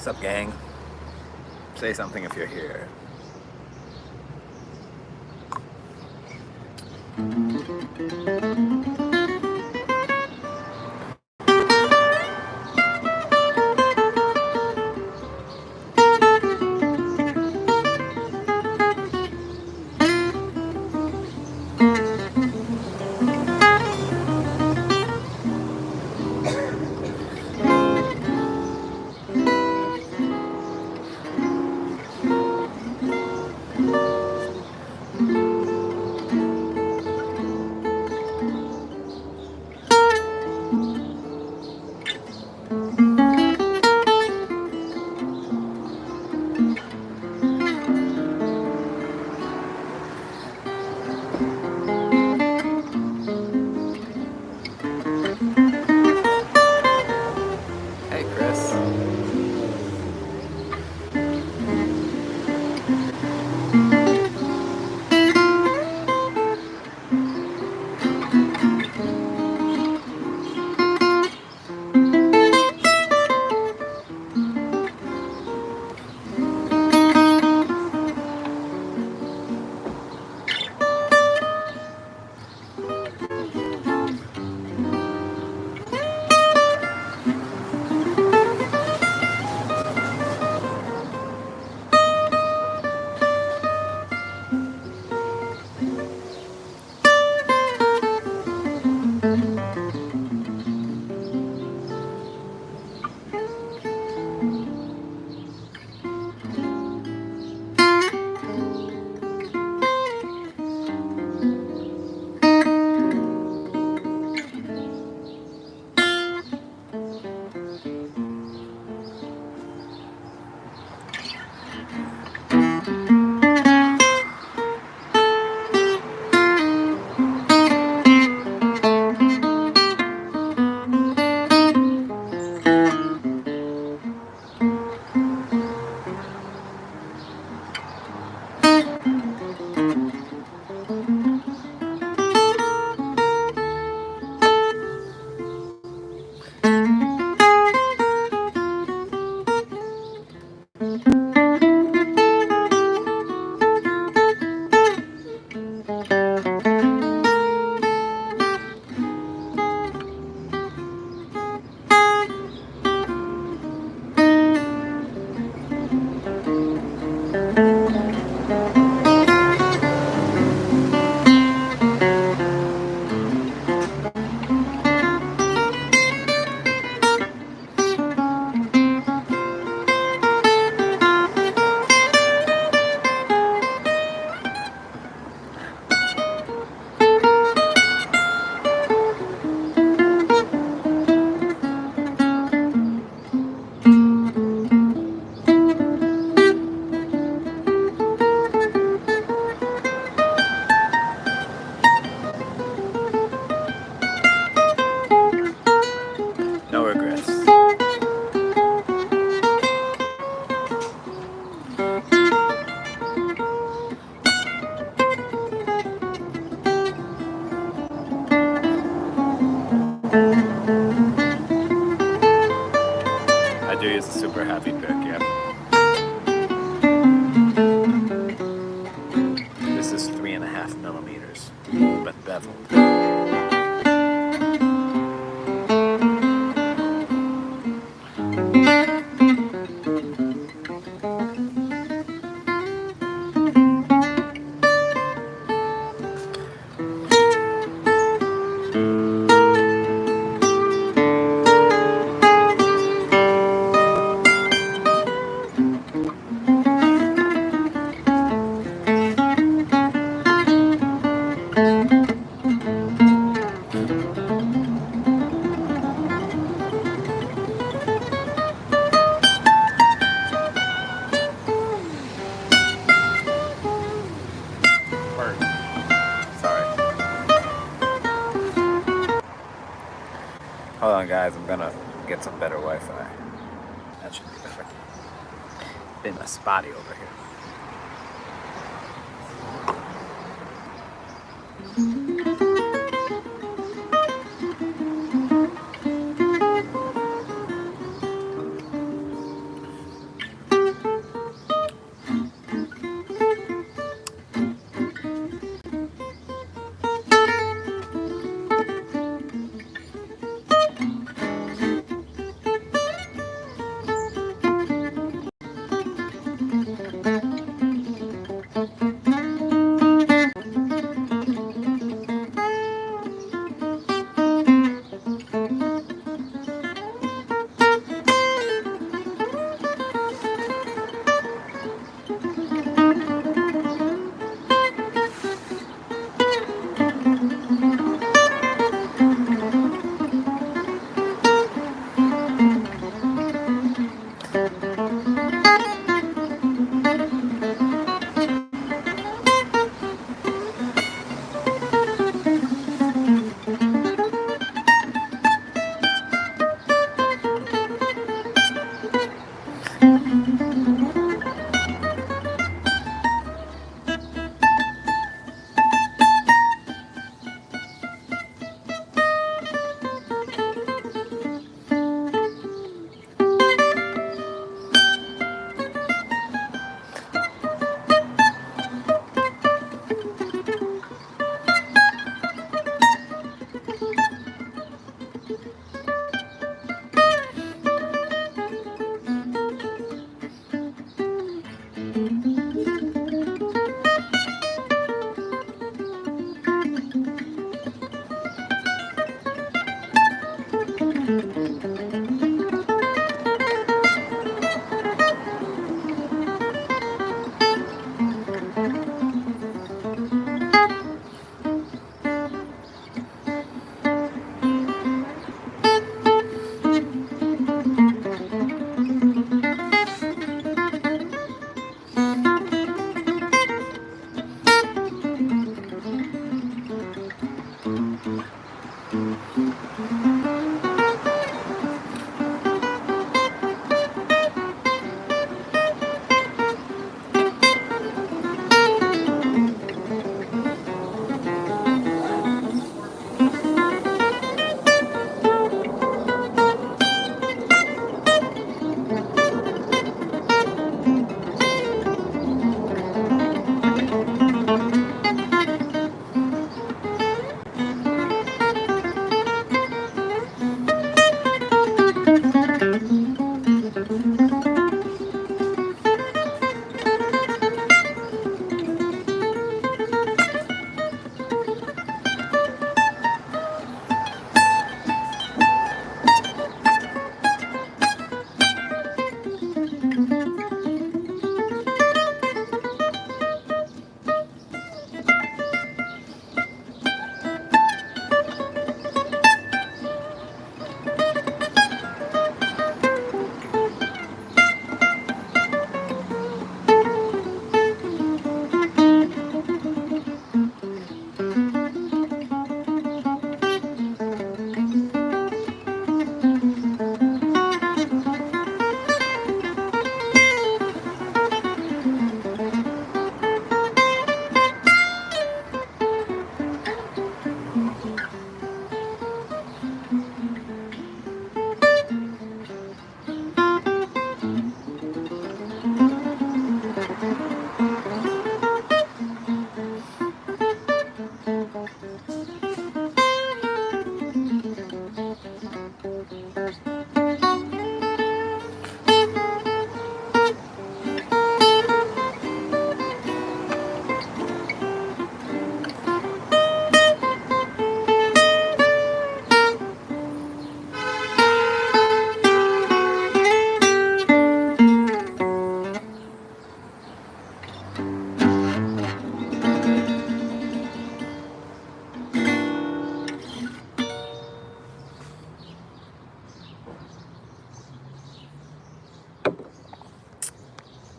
What's up, gang? Say something if you're here. Hey, Chris. No regrets. I do use a super happy pick, yeah. This is 3.5 millimeters, but beveled. Sorry. Hold on, guys. I'm gonna get some better Wi-Fi. That should be better. Been a spotty over here.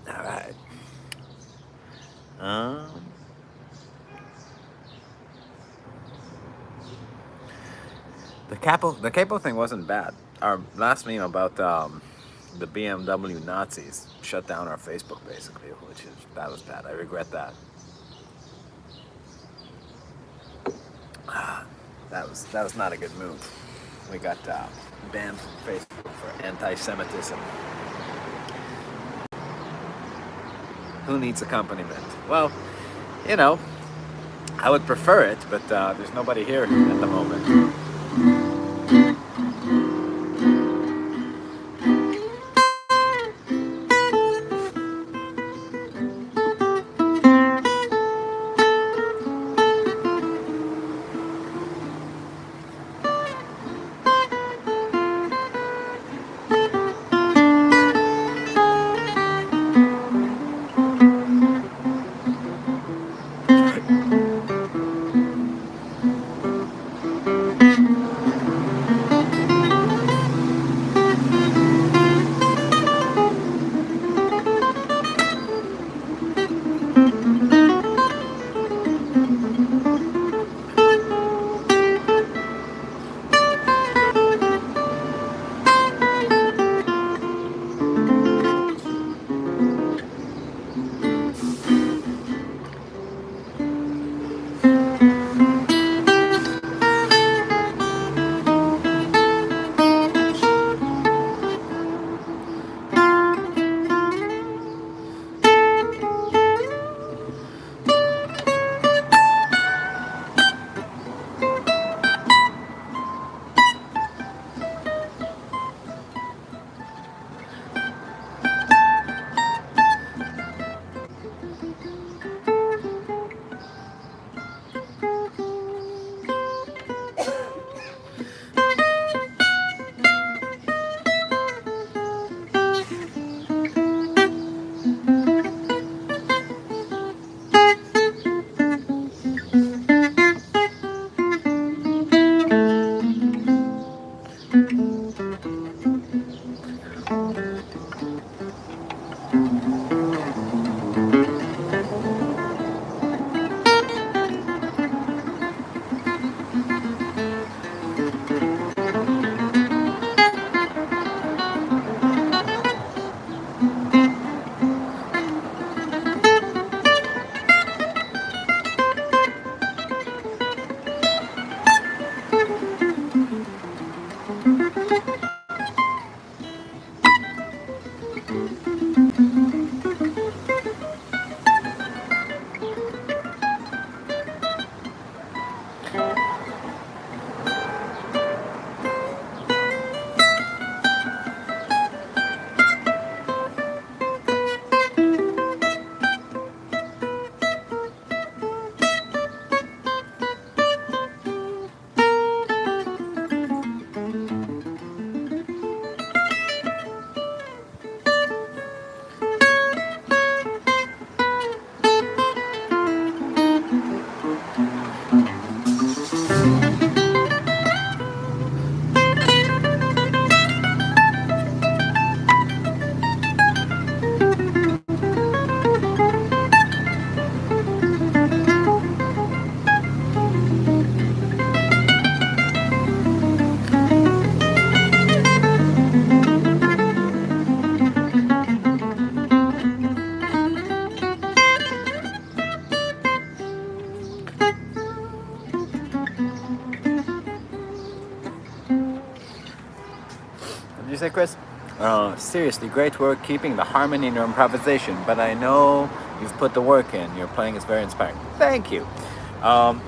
All right. Um, the capo thing wasn't bad. Our last meme about the BMW Nazis shut down our Facebook basically, that was bad. I regret that. That was not a good move. We got banned from Facebook for anti-Semitism. Who needs accompaniment? Well, you know, I would prefer it, but there's nobody here at the moment. you say, Chris? Seriously, great work keeping the harmony in your improvisation, but I know you've put the work in. Your playing is very inspiring. Thank you. Um,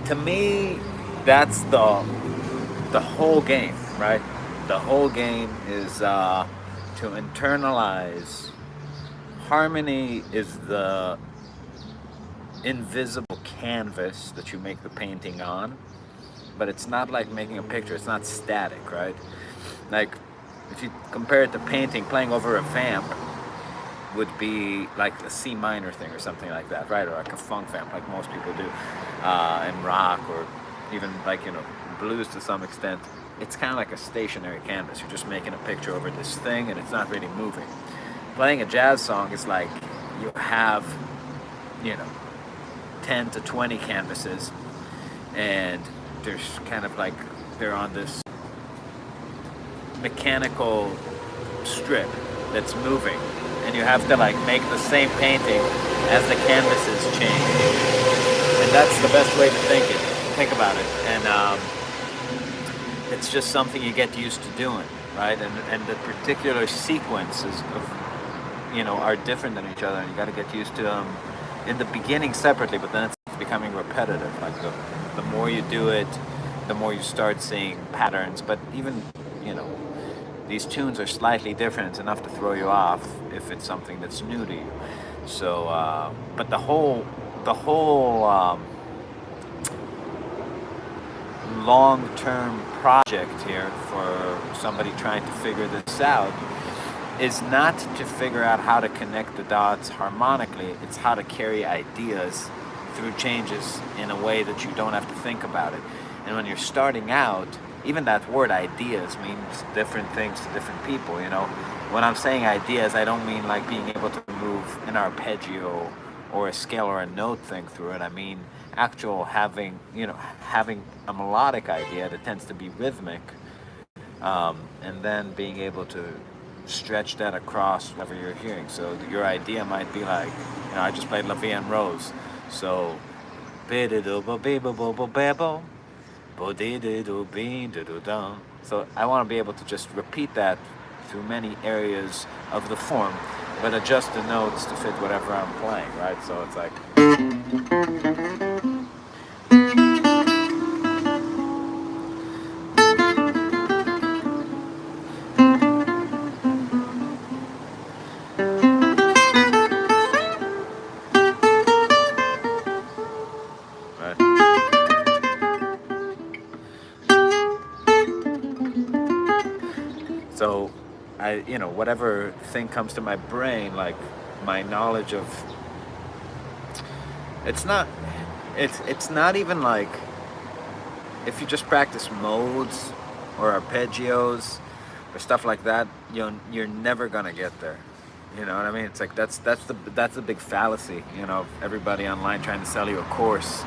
to me, that's the whole game, right? The whole game is to internalize. Harmony is the invisible canvas that you make the painting on, but it's not like making a picture. It's not static, right? Like, if you compare it to painting, playing over a vamp would be like a C minor thing or something like that, right? Or like a funk vamp, like most people do, and rock, or even like, blues to some extent. It's kind of like a stationary canvas. You're just making a picture over this thing, and it's not really moving. Playing a jazz song is like you have, you know, 10 to 20 canvases, and there's kind of like they're on this mechanical strip that's moving, and you have to like make the same painting as the canvases change, and that's the best way to think about it. And it's just something you get used to doing, right? And the particular sequences of are different than each other, and you got to get used to them in the beginning separately, but then it's becoming repetitive. Like the more you do it, the more you start seeing patterns. But even these tunes are slightly different. It's enough to throw you off if it's something that's new to you. So, but the whole long-term project here for somebody trying to figure this out is not to figure out how to connect the dots harmonically. It's how to carry ideas through changes in a way that you don't have to think about it. And when you're starting out, even that word ideas means different things to different people. When I'm saying ideas, I don't mean like being able to move an arpeggio or a scale or a note thing through it. I mean actual having a melodic idea that tends to be rhythmic, and then being able to stretch that across whatever you're hearing. So your idea might be like, I just played La Vie en Rose, so so I want to be able to just repeat that through many areas of the form, but adjust the notes to fit whatever I'm playing, right? So it's like so whatever thing comes to my brain, like my knowledge of it's not even like if you just practice modes or arpeggios or stuff like that, you're never gonna get there. You know what I mean? It's like that's the big fallacy. Everybody online trying to sell you a course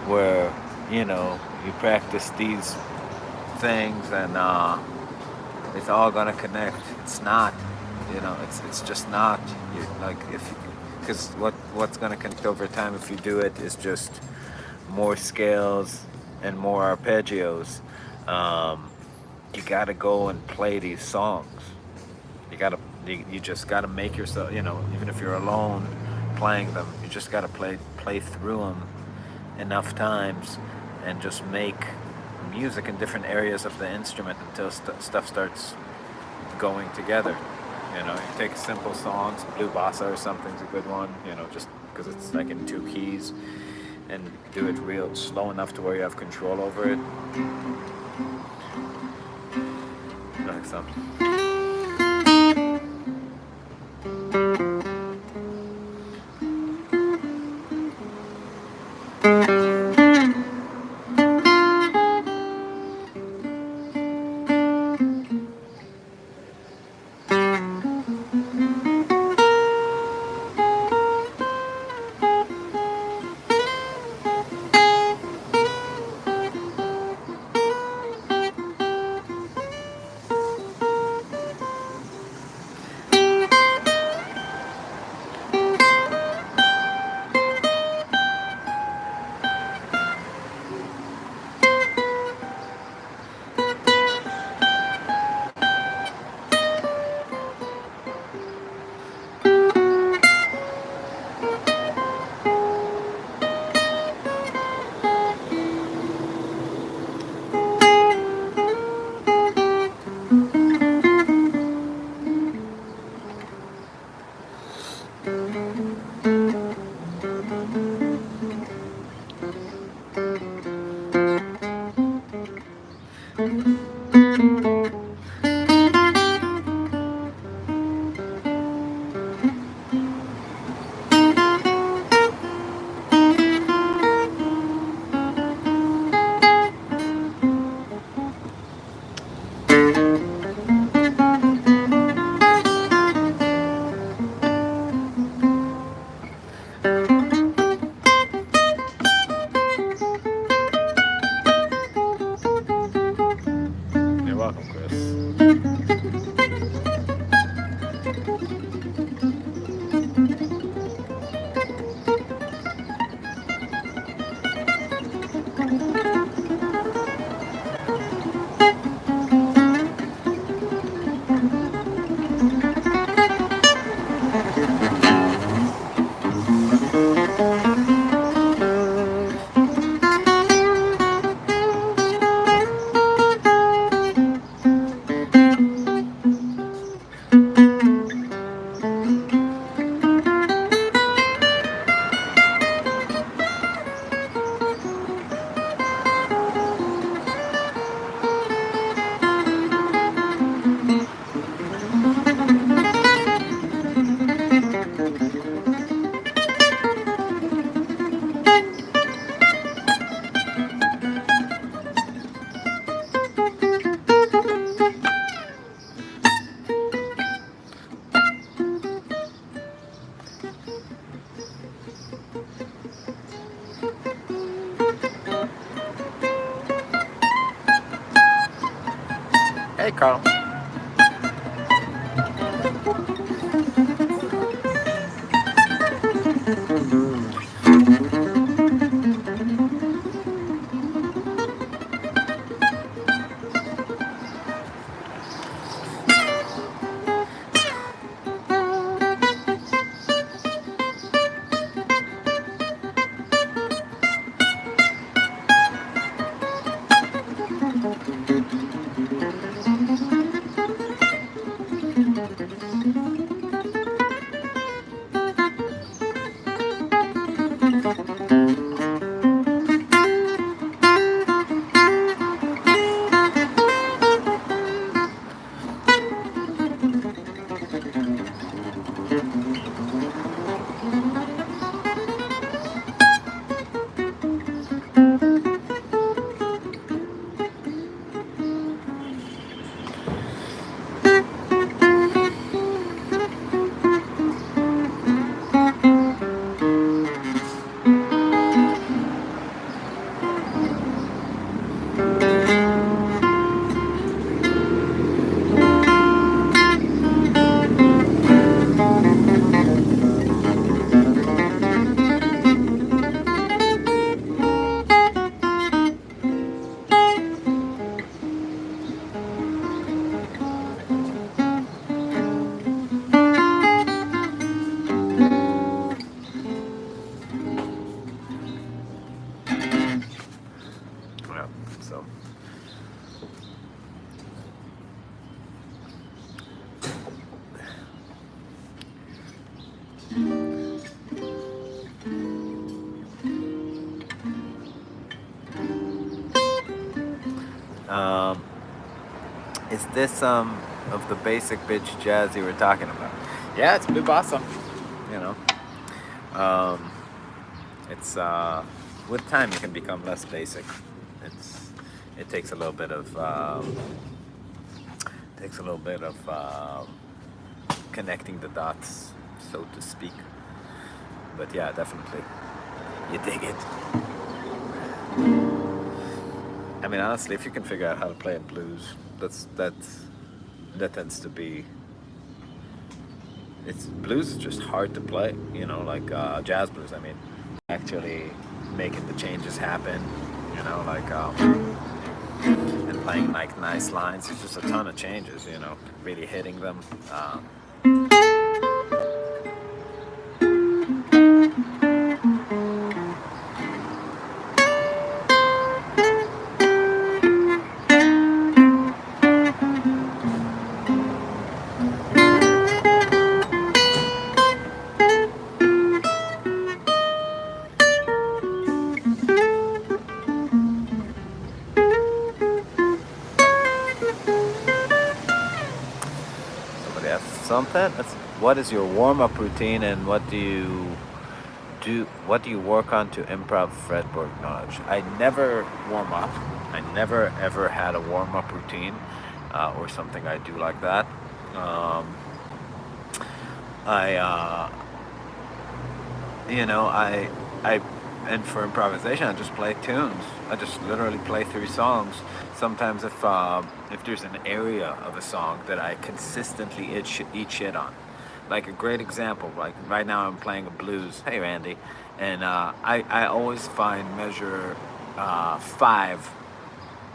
where you practice these things and it's all gonna connect. It's not. It's just not. Because what's gonna connect over time if you do it is just more scales and more arpeggios. You gotta go and play these songs. You just gotta make yourself. Even if you're alone playing them, you just gotta play through them enough times and just make music in different areas of the instrument until stuff starts going together. You take simple songs, Blue Bossa or something's a good one, just because it's like in 2 keys, and do it real slow enough to where you have control over it. Like something. You're welcome, Chris. Hey, Carl. Yeah, so. Um, is this of the basic bitch jazz you were talking about? Yeah, it's blue bossa. You know, um, it's with time you can become less basic. It takes a little bit of connecting the dots, so to speak. But yeah, definitely, you dig it. I mean, honestly, if you can figure out how to play a blues, that tends to be. It's blues is just hard to play, you know, like jazz blues. I mean, actually making the changes happen, you know, like and playing like nice lines. There's just a ton of changes, you know, really hitting them. something. What is your warm up routine, and what do you do? What do you work on to improv fretboard knowledge? I never warm up. I never ever had a warm up routine, or something I do like that. Um, I you know I and for improvisation I just play tunes. I just literally play three songs. Sometimes if there's an area of a song that I consistently eat shit on, like a great example, like right now I'm playing a blues, hey Randy, and I always find measure five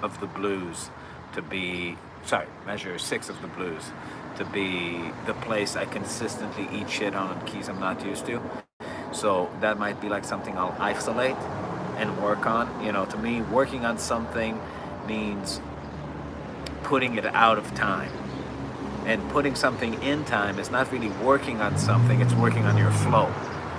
of the blues to be, sorry, measure six of the blues to be the place I consistently eat shit on keys I'm not used to. So that might be like something I'll isolate and work on. To me, working on something means putting it out of time. And putting something in time is not really working on something, it's working on your flow,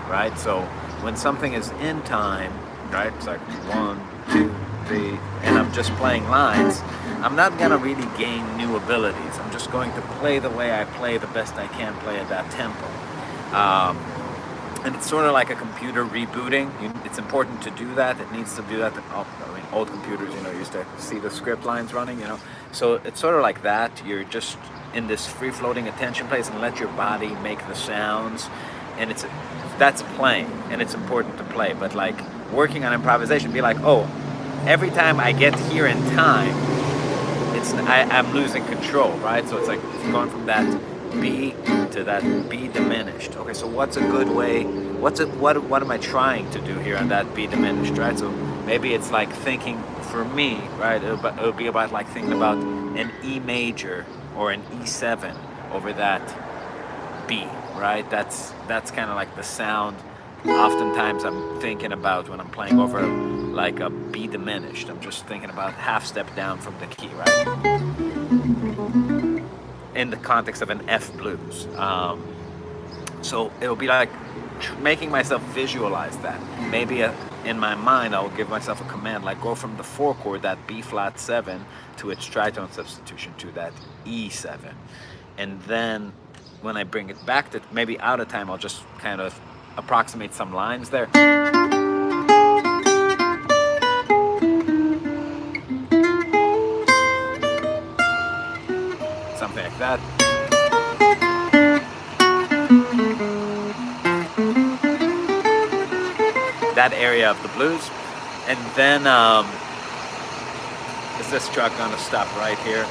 right? So when something is in time, right, it's like one, two, three, and I'm just playing lines, I'm not gonna really gain new abilities. I'm just going to play the way I play the best I can play at that tempo. And it's sort of like a computer rebooting. It's important to do that. It needs to do that. I mean, old computers, used to see the script lines running. So it's sort of like that. You're just in this free-floating attention place and let your body make the sounds, and that's playing, and it's important to play. But like working on improvisation, be like, oh, every time I get here in time, I'm losing control, right? So it's like going from that B to that B diminished. Okay, so what's a good way? What am I trying to do here on that B diminished, right? So maybe it's like thinking, for me, right? It'll be about like thinking about an E major or an E7 over that B, right? That's kind of like the sound. Oftentimes I'm thinking about when I'm playing over like a B diminished. I'm just thinking about half step down from the key, right? In the context of an F blues. So it'll be like making myself visualize that. Maybe in my mind, I'll give myself a command like go from the 4 chord, that B flat 7, to its tritone substitution to that E7. And then when I bring it back to maybe out of time, I'll just kind of approximate some lines there. Something like that. That area of the blues. And then is this truck gonna stop right here?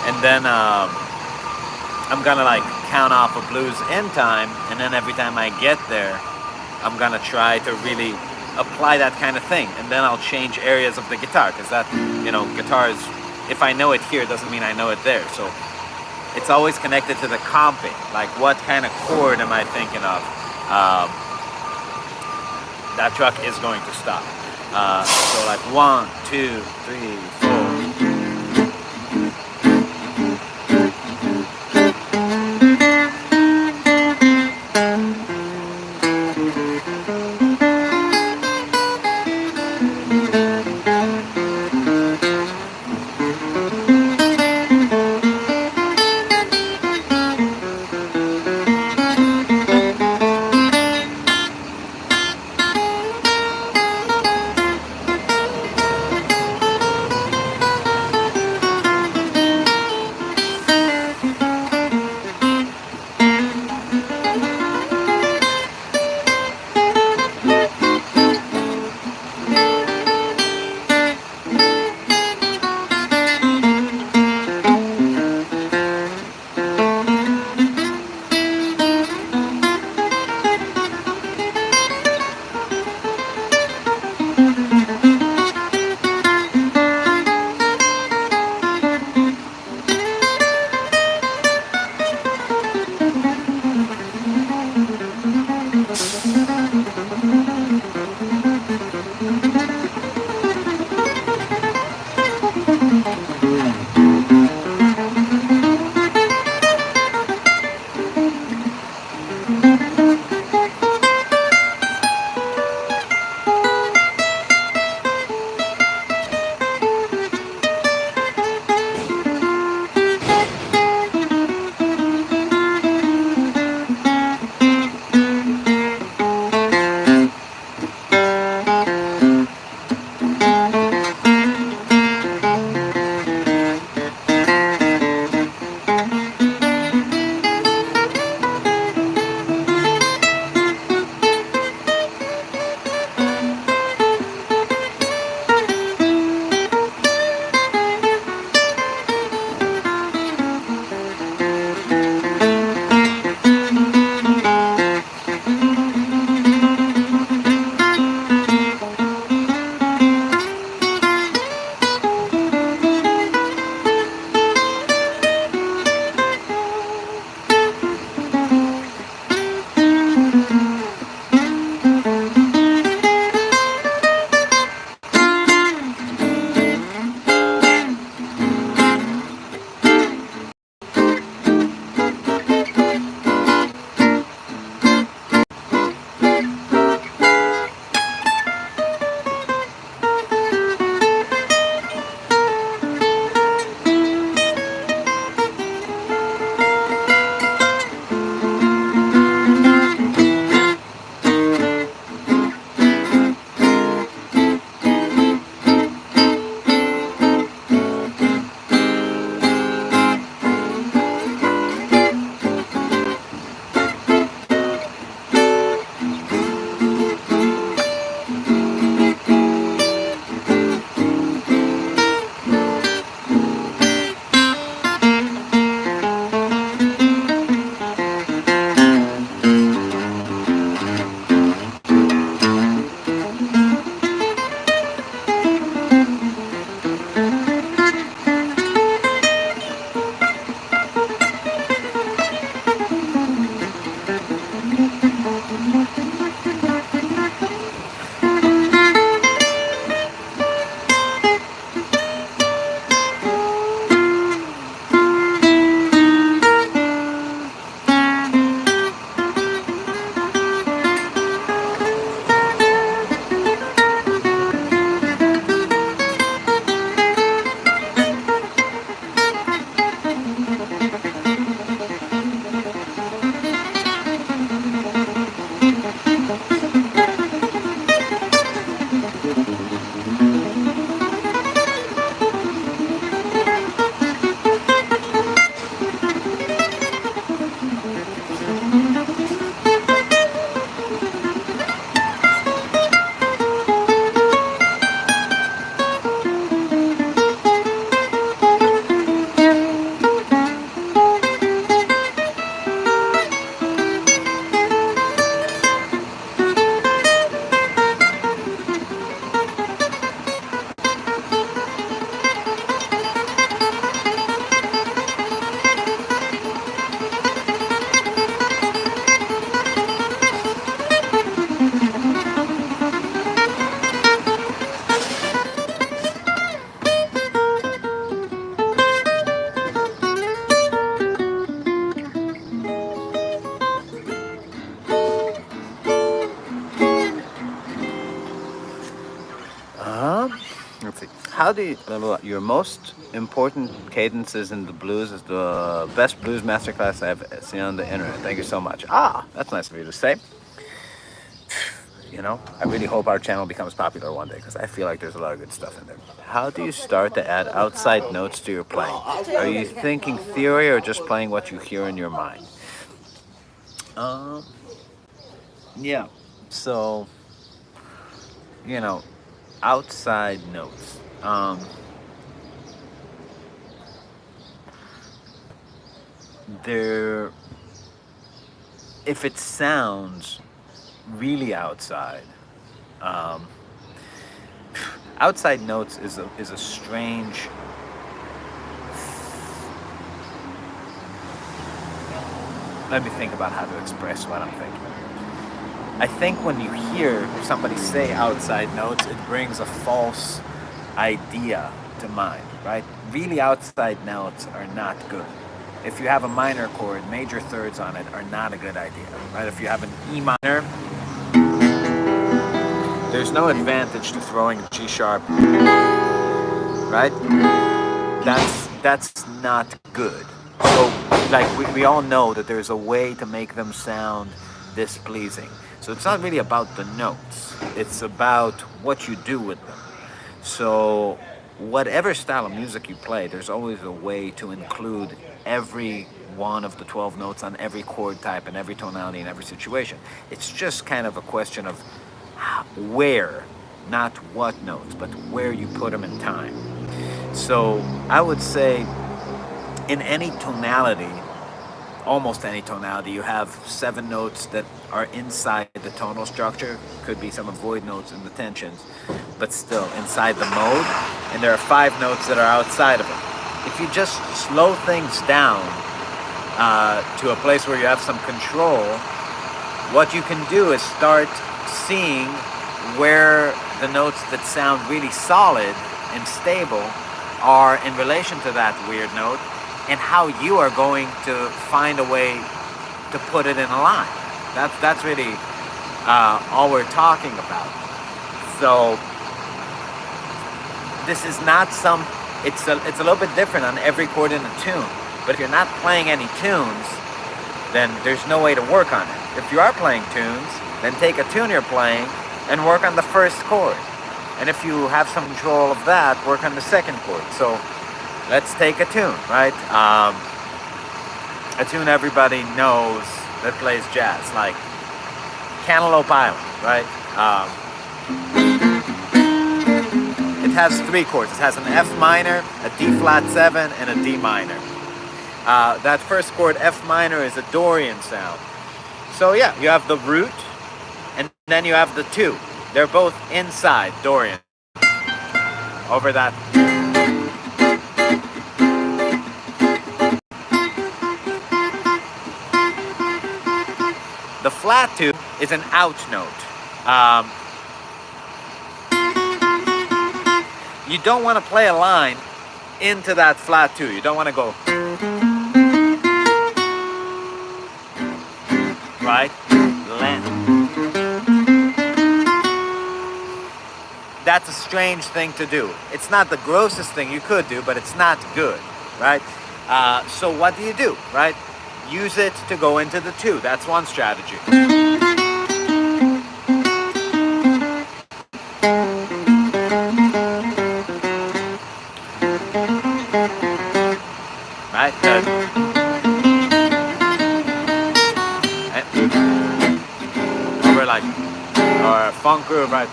And then I'm gonna like count off a blues in time, and then every time I get there, I'm gonna try to really apply that kind of thing, and then I'll change areas of the guitar, because that, guitar is, if I know it here, doesn't mean I know it there. So it's always connected to the comping, like what kind of chord am I thinking of? That truck is going to stop. So like 1, 2, 3, 4. Let's see. How do you, your most important cadences in the blues is the best blues masterclass I've seen on the internet. Thank you so much. Ah, that's nice of you to say. You know, I really hope our channel becomes popular one day because I feel like there's a lot of good stuff in there. How do you start to add outside notes to your playing? Are you thinking theory or just playing what you hear in your mind? Um, yeah. So, you know, outside notes. There, if it sounds really outside, um, outside notes is a strange. Let me think about how to express what I'm thinking. I think when you hear somebody say outside notes, it brings a false idea to mind, right? Really outside notes are not good. If you have a minor chord, major thirds on it are not a good idea, right? If you have an E minor, there's no advantage to throwing a G sharp, right? That's not good. So, like we all know that there's a way to make them sound displeasing. So it's not really about the notes. It's about what you do with them. So whatever style of music you play, there's always a way to include every one of the 12 notes on every chord type and every tonality in every situation. It's just kind of a question of where, not what notes, but where you put them in time. So I would say in any tonality, almost any tonality, you have 7 notes that are inside the tonal structure. Could be some avoid notes in the tensions, but still inside the mode. And there are 5 notes that are outside of it. If you just slow things down to a place where you have some control, what you can do is start seeing where the notes that sound really solid and stable are in relation to that weird note, and how you are going to find a way to put it in a line. That's really all we're talking about. So this is not it's a little bit different on every chord in a tune. But if you're not playing any tunes, then there's no way to work on it. If you are playing tunes, then take a tune you're playing and work on the first chord. And if you have some control of that, work on the second chord. So let's take a tune, right? A tune everybody knows that plays jazz, like Cantaloupe Island, right? It has 3 chords. It has an F minor, a D flat 7, and a D minor. That first chord, F minor, is a Dorian sound. So yeah, you have the root, and then you have the 2. They're both inside Dorian. Over that. The flat 2 is an out note. You don't want to play a line into that flat 2. You don't want to go, right? That's a strange thing to do. It's not the grossest thing you could do, but it's not good, right? So what do, right? Use it to go into the 2. That's one strategy. Right? Over like, or funk groove, right?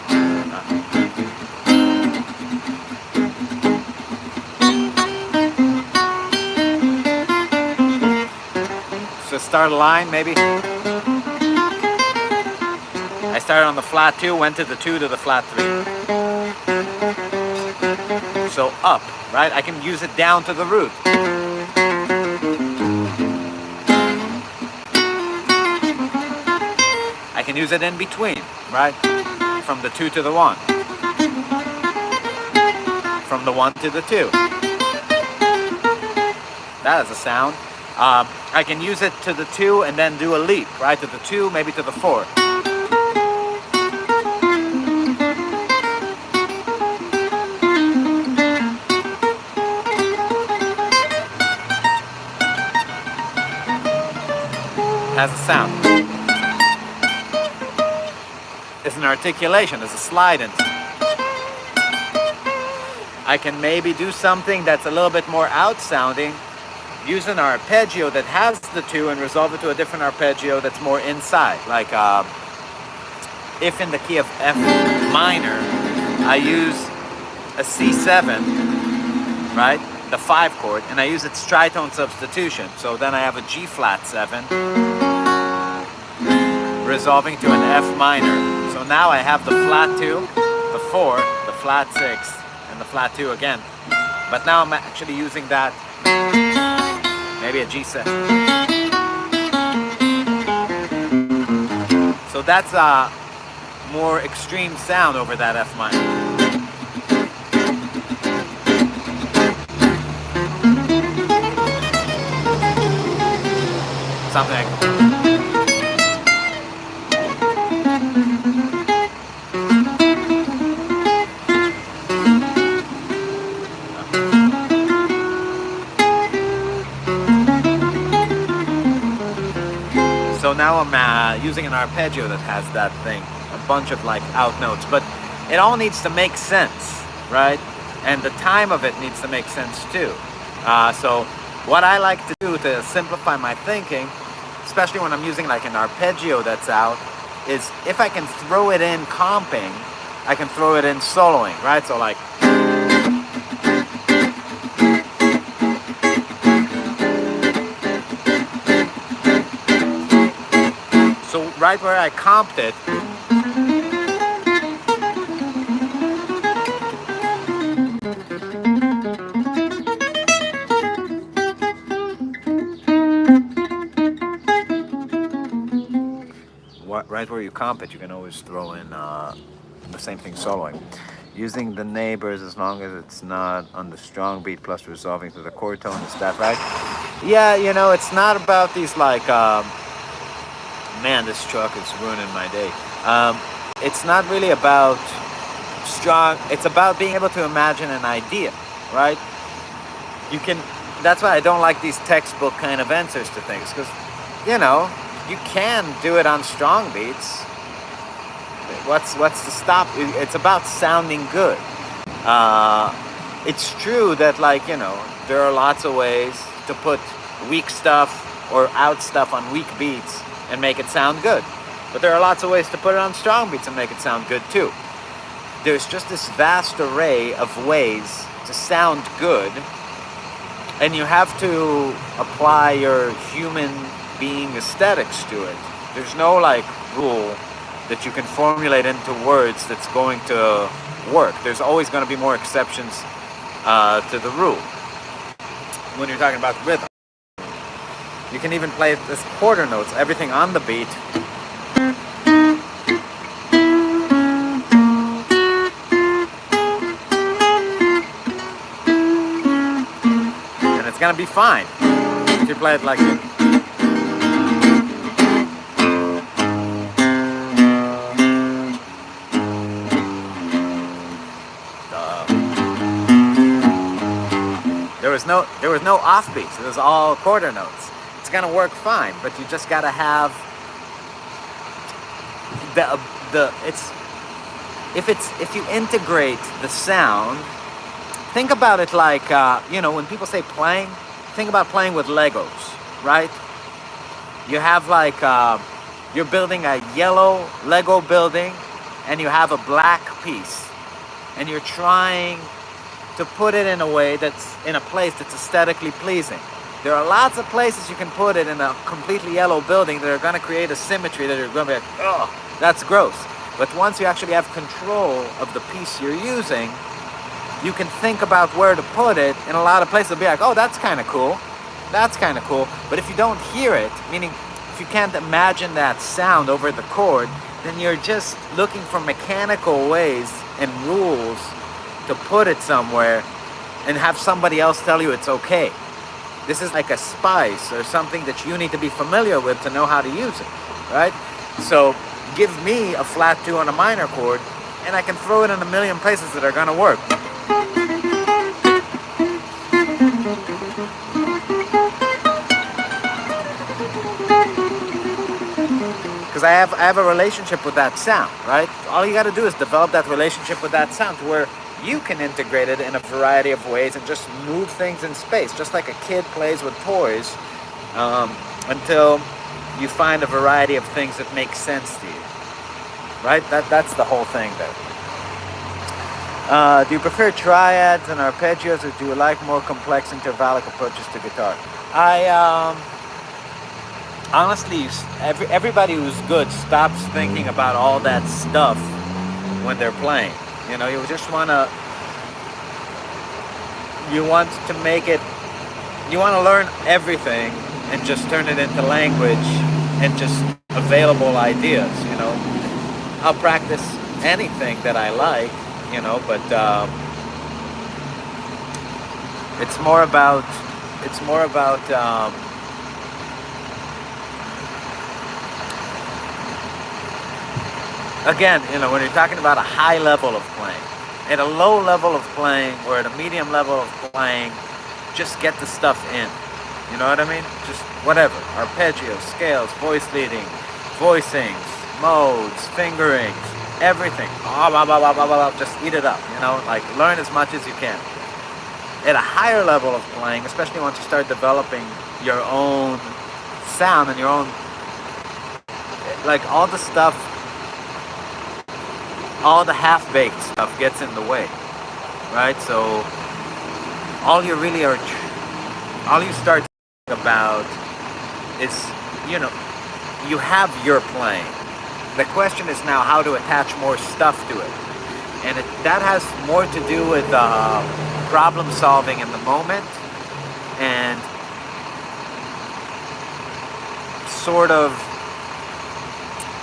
So start a line, maybe. I started on the flat 2, went to the 2 to the flat 3. So up, right? I can use it down to the root. I can use it in between, right? From the 2 to the 1. From the 1 to the 2. That is a sound. I can use it to the 2 and then do a leap, right? To the 2, maybe to the 4. has a sound. It's an articulation, it's a slide into. I can maybe do something that's a little bit more out-sounding, use an arpeggio that has the two and resolve it to a different arpeggio that's more inside. Like if in the key of F minor, I use a C7, right? The 5 chord, and I use its tritone substitution. So then I have a G flat 7, resolving to an F minor. So now I have the flat 2, the 4, the flat 6, and the flat 2 again. But now I'm actually using that, maybe a G7. So that's a more extreme sound over that F minor. Something like so now I'm using an arpeggio that has that thing, a bunch of like out notes, but it all needs to make sense, right? And the time of it needs to make sense too. So what I like to do to simplify my thinking, especially when I'm using like an arpeggio that's out, is if I can throw it in comping, I can throw it in soloing, right? So like, so right where I comped it, right where you comp it, you can always throw in the same thing soloing. Using the neighbors as long as it's not on the strong beat plus resolving to the chord tone, is that right? Yeah, you know, it's not about these like, man, this truck is ruining my day. It's not really about strong, it's about being able to imagine an idea, right? You can, that's why I don't like these textbook kind of answers to things, because, you know, you can do it on strong beats. What's to stop? It's about sounding good. It's true that, like, you know, there are lots of ways to put weak stuff or out stuff on weak beats and make it sound good. But there are lots of ways to put it on strong beats and make it sound good too. There's just this vast array of ways to sound good, and you have to apply your human being aesthetics to it. There's no like rule that you can formulate into words that's going to work. There's always going to be more exceptions to the rule. When you're talking about rhythm, you can even play this quarter notes, everything on the beat. And it's going to be fine if you play it like this. There was no offbeats. It was all quarter notes. It's gonna work fine, but you just gotta have if you integrate the sound. Think about it like you know, when people say playing, think about playing with Legos, right? You have like you're building a yellow Lego building, and you have a black piece, and you're trying to put it in a way that's in a place that's aesthetically pleasing. There are lots of places you can put it in a completely yellow building that are going to create a symmetry that you're going to be like, oh, that's gross. But once you actually have control of the piece you're using, you can think about where to put it, and a lot of places will be like, oh, that's kind of cool. That's kind of cool. But if you don't hear it, meaning if you can't imagine that sound over the chord, then you're just looking for mechanical ways and rules to put it somewhere and have somebody else tell you it's okay. This is like a spice or something that you need to be familiar with to know how to use it, right? So give me a flat 2 on a minor chord, and I can throw it in a million places that are going to work. because I have a relationship with that sound, right? All you got to do is develop that relationship with that sound to where you can integrate it in a variety of ways and just move things in space, just like a kid plays with toys, until you find a variety of things that make sense to you, right? That's the whole thing there. Do you prefer triads and arpeggios, or do you like more complex intervallic approaches to guitar? I honestly, everybody who's good stops thinking about all that stuff when they're playing. You know, you just want to make it, you want to learn everything and just turn it into language and just available ideas, you know. I'll practice anything that I like, you know, but it's more about again, you know, when you're talking about a high level of playing, at a low level of playing or at a medium level of playing, just get the stuff in. You know what I mean? Just whatever. Arpeggios, scales, voice leading, voicings, modes, fingerings, everything. Just eat it up, you know? Like, learn as much as you can. At a higher level of playing, especially once you start developing your own sound and your own, like, all the stuff, all the half-baked stuff gets in the way, right? So all you start about is, you know, you have your playing. The question is now how to attach more stuff to it. And that has more to do with problem solving in the moment and sort of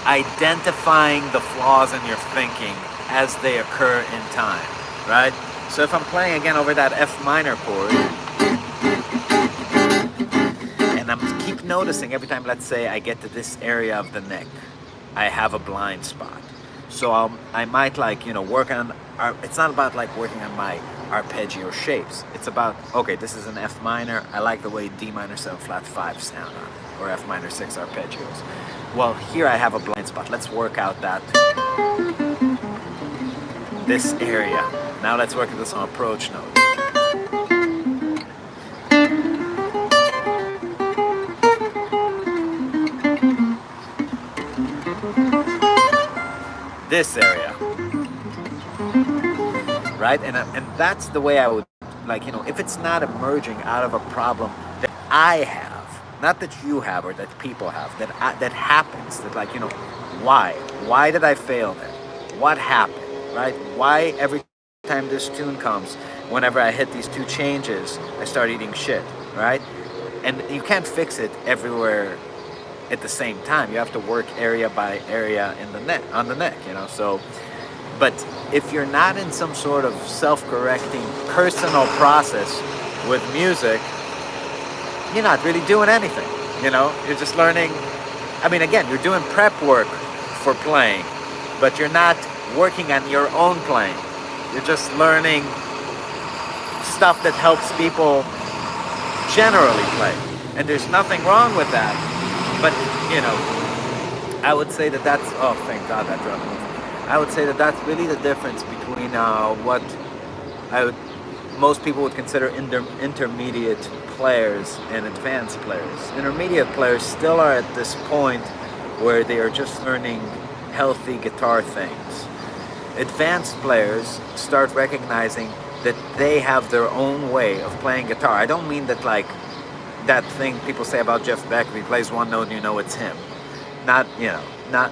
identifying the flaws in your thinking as they occur in time, right? So if I'm playing again over that F minor chord, and I'm keep noticing every time, let's say I get to this area of the neck, I have a blind spot. So I might, like, you know, work on, it's not about like working on my arpeggio shapes. It's about, okay, this is an F minor. I like the way D minor 7 flat 5 sound on it, or F minor 6 arpeggios. Well, here I have a blind spot. Let's work out this area. Now let's work at some approach notes. This area, right? And that's the way I would, like, you know, if it's not emerging out of a problem that I have, not that you have or that people have, that happens, that, like, you know, why did I fail there? What happened, right? Why every time this tune comes, whenever I hit these two changes, I start eating shit, right? And you can't fix it everywhere at the same time. You have to work area by area on the neck, you know. So, but if you're not in some sort of self-correcting personal process with music, you're not really doing anything, you know. You're just learning. I mean, again, you're doing prep work for playing, but you're not working on your own playing. You're just learning stuff that helps people generally play, and there's nothing wrong with that. But, you know, I would say that that's, oh, thank God that drum moved. I would say that that's really the difference between what most people would consider intermediate players and advanced players. Intermediate players still are at this point where they are just learning healthy guitar things. Advanced players start recognizing that they have their own way of playing guitar. I don't mean that, like, that thing people say about Jeff Beck, if he plays one note and you know it's him. Not, you know, not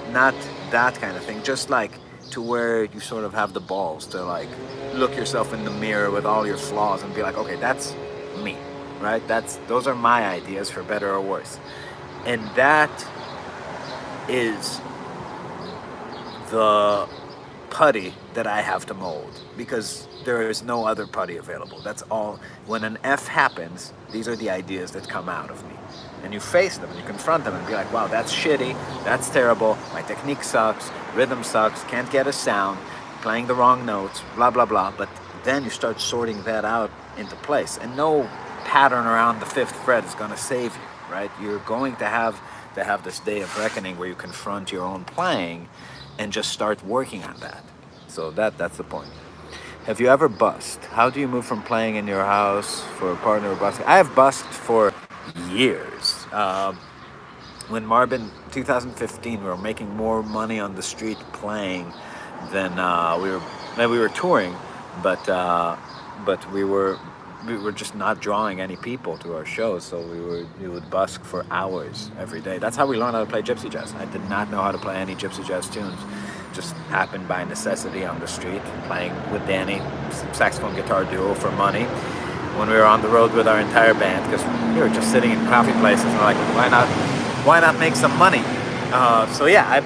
that kind of thing. Just like to where you sort of have the balls to, like, look yourself in the mirror with all your flaws and be like, okay, that's me, right? Those are my ideas, for better or worse. And that is the putty that I have to mold, because there is no other putty available. That's all. When an F happens, these are the ideas that come out of me. And you face them and you confront them and be like, wow, that's shitty, that's terrible, my technique sucks, rhythm sucks, can't get a sound, playing the wrong notes, blah, blah, blah. But then you start sorting that out into place. And no pattern around the 5th fret is going to save you, right? You're going to have to have this day of reckoning where you confront your own playing and just start working on that. So that's the point. Have you ever busked? How do you move from playing in your house for a partner or busking? I have busked for years. When Marvin, 2015, we were making more money on the street playing than we were touring, but we were just not drawing any people to our shows, so we would busk for hours every day. That's how we learned how to play gypsy jazz. I did not know how to play any gypsy jazz tunes. Just happened by necessity on the street, playing with Dani, saxophone guitar duo for money. When we were on the road with our entire band, because we were just sitting in coffee places, and like, why not make some money? So yeah,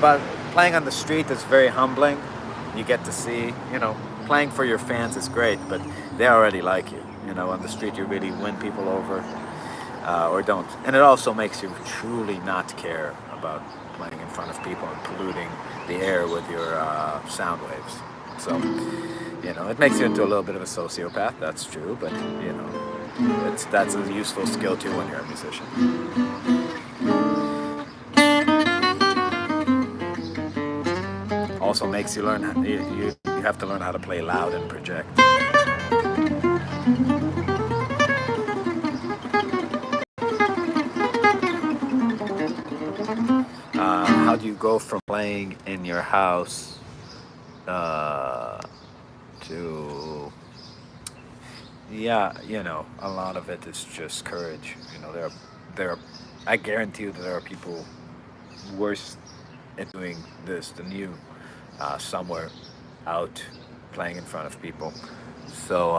playing on the street is very humbling. You get to see, playing for your fans is great, but they already like you. On the street you really win people over, or don't. And it also makes you truly not care about playing in front of people and polluting the air with your sound waves. So, it makes you into a little bit of a sociopath, that's true, but, that's a useful skill too when you're a musician. Also makes you learn, you have to learn how to play loud and project. How do you go from playing in your house to, a lot of it is just courage. I guarantee you that there are people worse at doing this than you, somewhere out playing in front of people. So,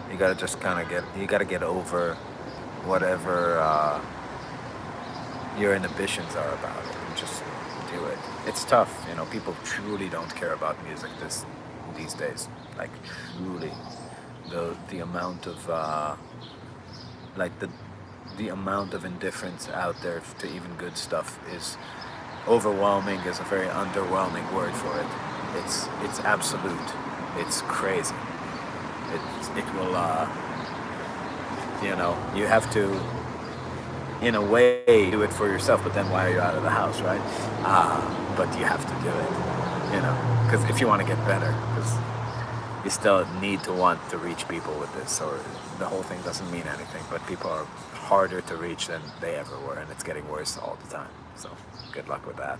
you gotta just kind of get over whatever your inhibitions are about it and just do it. It's tough, people truly don't care about music these days. Like, truly, the amount of the amount of indifference out there to even good stuff is overwhelming. Is a very underwhelming word for it. It's absolute. It's crazy. It will, you have to, in a way, do it for yourself, but then why are you out of the house, right? But you have to do it, because if you want to get better, because you still need to want to reach people with this, or the whole thing doesn't mean anything, but people are harder to reach than they ever were, and it's getting worse all the time. So, good luck with that.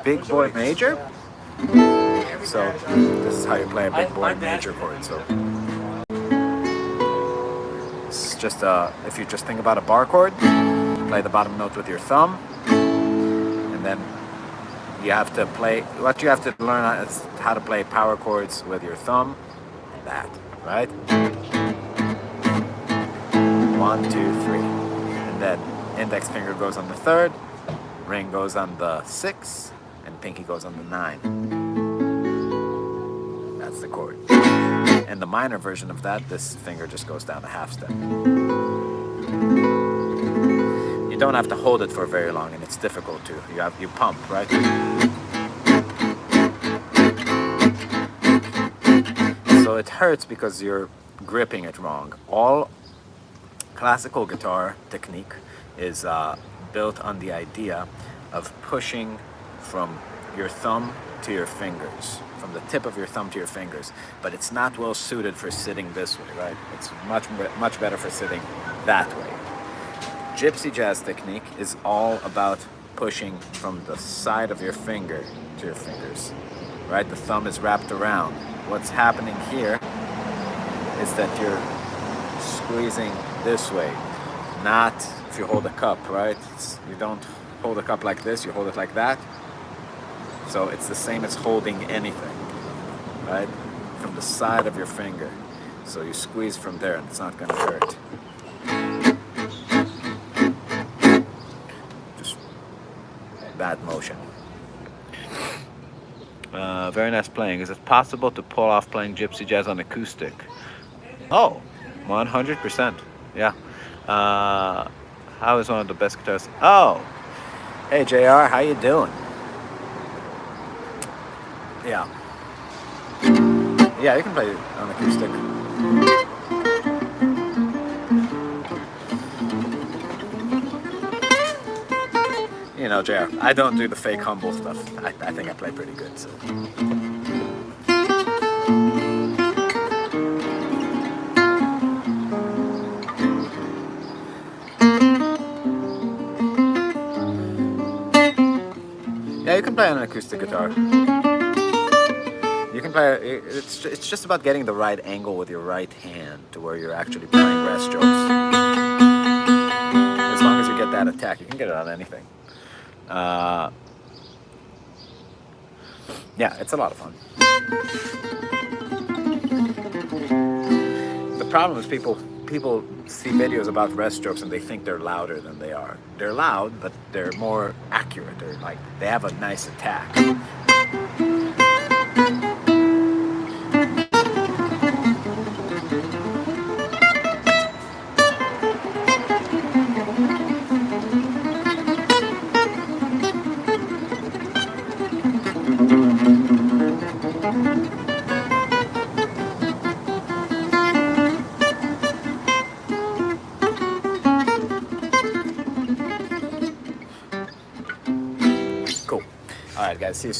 Big boy major. So this is how you play a big boy major chord. So it's just if you just think about a bar chord, play the bottom note with your thumb, and then you have to play. What you have to learn is how to play power chords with your thumb. That, right? 1, 2, 3, and then index finger goes on the 3rd, ring goes on the 6, and pinky goes on the 9. That's the chord. And the minor version of that, this finger just goes down a half step. You don't have to hold it for very long, and it's difficult to. You pump, right? So it hurts because you're gripping it wrong. All classical guitar technique is built on the idea of pushing from your thumb to your fingers, from the tip of your thumb to your fingers, but it's not well suited for sitting this way, right? It's much better for sitting that way. Gypsy jazz technique is all about pushing from the side of your finger to your fingers, right? The thumb is wrapped around. What's happening here is that you're squeezing this way, not if you hold a cup, right? You don't hold a cup like this, you hold it like that. So it's the same as holding anything, right? From the side of your finger. So you squeeze from there and it's not gonna hurt. Just that motion. Very nice playing. Is it possible to pull off playing gypsy jazz on acoustic? Oh, 100%. Yeah. How is one of the best guitarists? Oh, hey JR, how you doing? Yeah. Yeah, you can play on acoustic. You know, JR, I don't do the fake humble stuff. I think I play pretty good, so. Yeah, you can play on an acoustic guitar. You can play, it's just about getting the right angle with your right hand to where you're actually playing rest strokes. As long as you get that attack, you can get it on anything. Yeah, it's a lot of fun. The problem is people see videos about rest strokes and they think they're louder than they are. They're loud, but they're more accurate. They have a nice attack. Cool. All right, guys, see you soon.